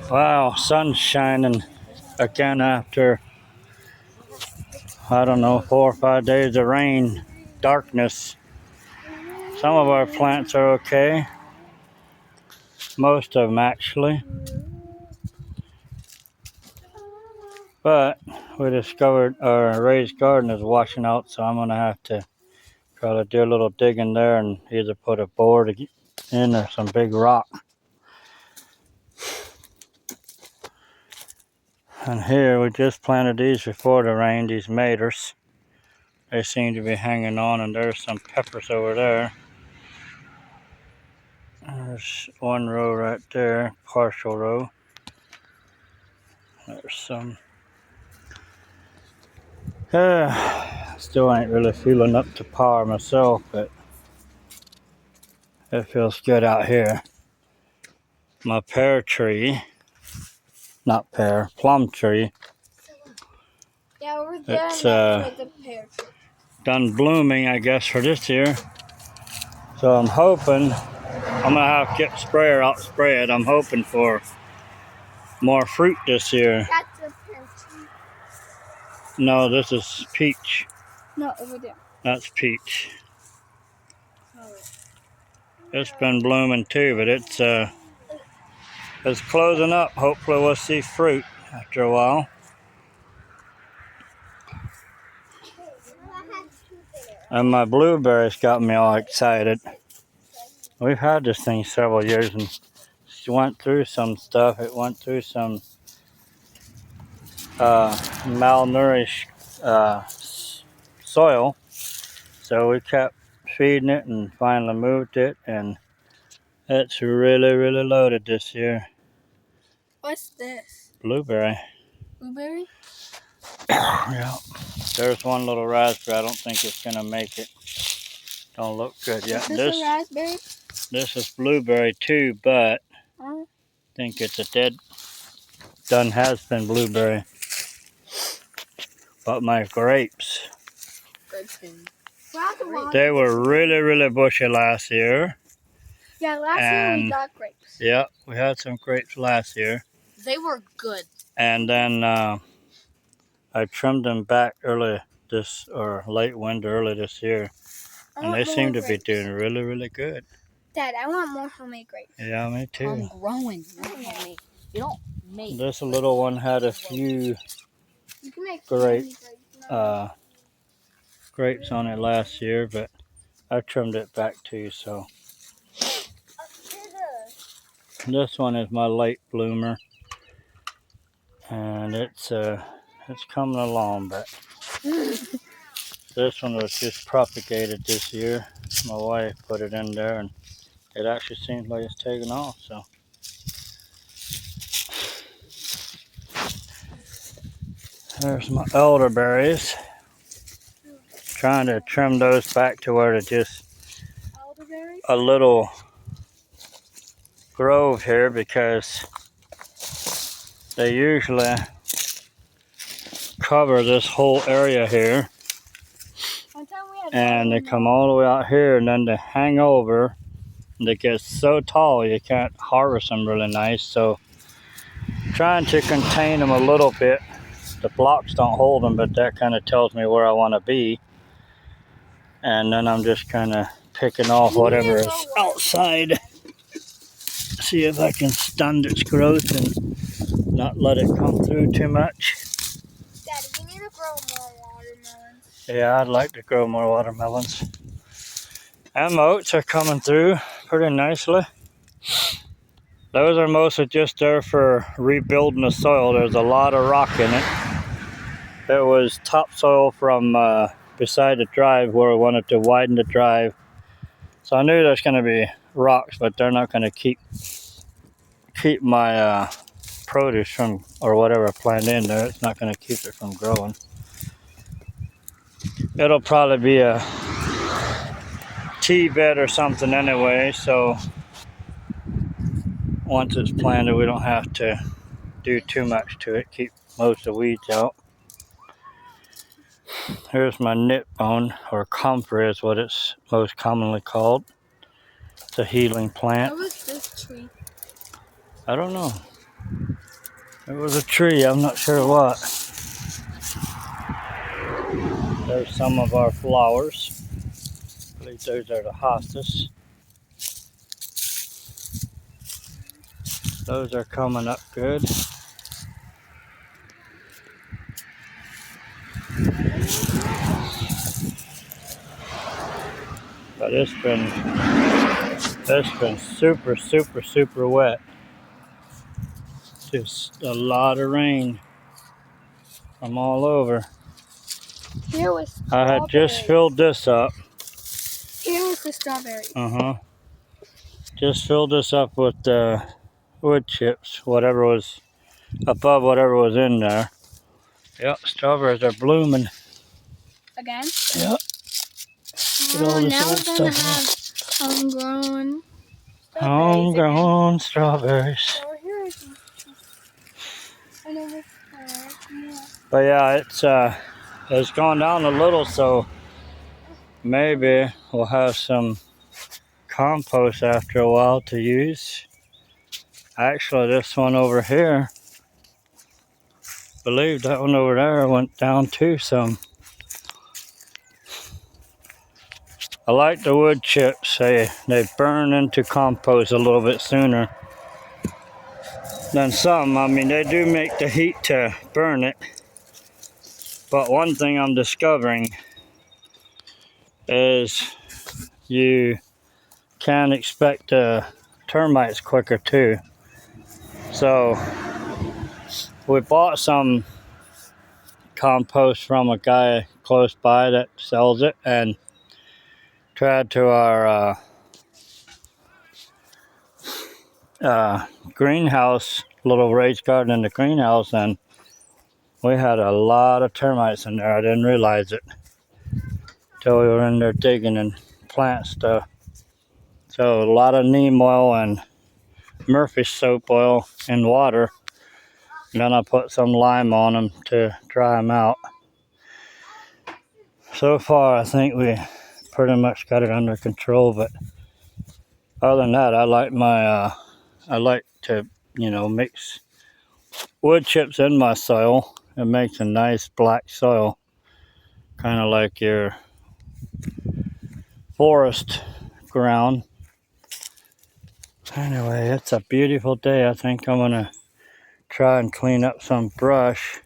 Wow, sun's shining again after, I don't know, 4 or 5 days of rain, darkness. Some of our plants are okay. Most of them actually. But we discovered our raised garden is washing out, so I'm going to have to try to do a little digging there and either put a board in or some big rock. And here we just planted these before the rain, these maters. They seem to be hanging on, and there's some peppers over there. There's one row right there, partial row. There's some. Still ain't really feeling up to par myself, but it feels good out here. My pear tree, not pear, plum tree. Yeah, we're there. It's with the pear tree. Done blooming, I guess, for this year. So I'm hoping I'm gonna have to get sprayer out, spray it. I'm hoping for more fruit this year. That's a pear tree. No, this is peach. No, over there. That's peach. It's been blooming too, but it's closing up. Hopefully we'll see fruit after a while. And my blueberries got me all excited. We've had this thing several years, and she went through some stuff. It went through some malnourished soil. So we kept feeding it and finally moved it, and it's really, really loaded this year. What's this? Blueberry. Blueberry? Yeah. There's one little raspberry. I don't think it's gonna make it. Don't look good yet. Is this a raspberry? This is blueberry too, but I think it's a done has been blueberry. But my grapes, they were really, really bushy last year. Yeah, last year we got grapes. Yeah, we had some grapes last year. They were good. And then I trimmed them back late winter, early this year. And they seem to be doing really, really good. Dad, I want more homemade grapes. Yeah, me too. I'm growing, not homemade. You don't make. This little one had a few grapes on it last year, but I trimmed it back too. So this one is my late bloomer, and it's coming along. But this one was just propagated this year. My wife put it in there, and it actually seems like it's taking off. So there's my elderberries. Trying to trim those back to where they're just a little grove here, because they usually cover this whole area here, and they come all the way out here, and then they hang over, and they get so tall you can't harvest them really nice. So trying to contain them a little bit. The blocks don't hold them, but that kind of tells me where I want to be. And then I'm just kind of picking off whatever is outside. See if I can stunt its growth and not let it come through too much. Daddy, we need to grow more watermelons. Yeah, I'd like to grow more watermelons. And my oats are coming through pretty nicely. Those are mostly just there for rebuilding the soil. There's a lot of rock in it. There was topsoil from beside the drive where we wanted to widen the drive. So I knew there's going to be rocks, but they're not going to keep my produce from, or whatever I planted in there. It's not going to keep it from growing. It'll probably be a tea bed or something anyway, so once it's planted, we don't have to do too much to it. Keep most of the weeds out. Here's my knit bone, or comfrey is what it's most commonly called. It's a healing plant. What was this tree? I don't know. It was a tree, I'm not sure what. There's some of our flowers. I believe those are the hostas. Those are coming up good. But it's been super wet. Just a lot of rain from all over. Here was I had just filled this up. Here was the strawberry. Just filled this up with wood chips, whatever was above whatever was in there. Yep, strawberries are blooming. Again? Yep. Get all this now old we're gonna stuff have homegrown strawberries. Homegrown strawberries. Oh, here is another flower. But yeah, it's gone down a little, so maybe we'll have some compost after a while to use. Actually, this one over here, I believe that one over there went down too some. I like the wood chips. They burn into compost a little bit sooner than some. I mean, they do make the heat to burn it. But one thing I'm discovering is you can expect termites quicker too. So we bought some compost from a guy close by that sells it, and tried to our greenhouse, little raised garden in the greenhouse, and we had a lot of termites in there. I didn't realize it till we were in there digging and plant stuff. So a lot of neem oil and Murphy soap oil in water. And then I put some lime on them to dry them out. So far, I think we pretty much got it under control. But other than that, I like to, mix wood chips in my soil. It makes a nice black soil, kind of like your forest ground. Anyway, it's a beautiful day. I think I'm gonna try and clean up some brush.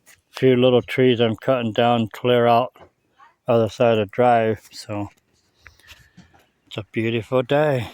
A few little trees I'm cutting down, clear out other side of the drive. So it's a beautiful day.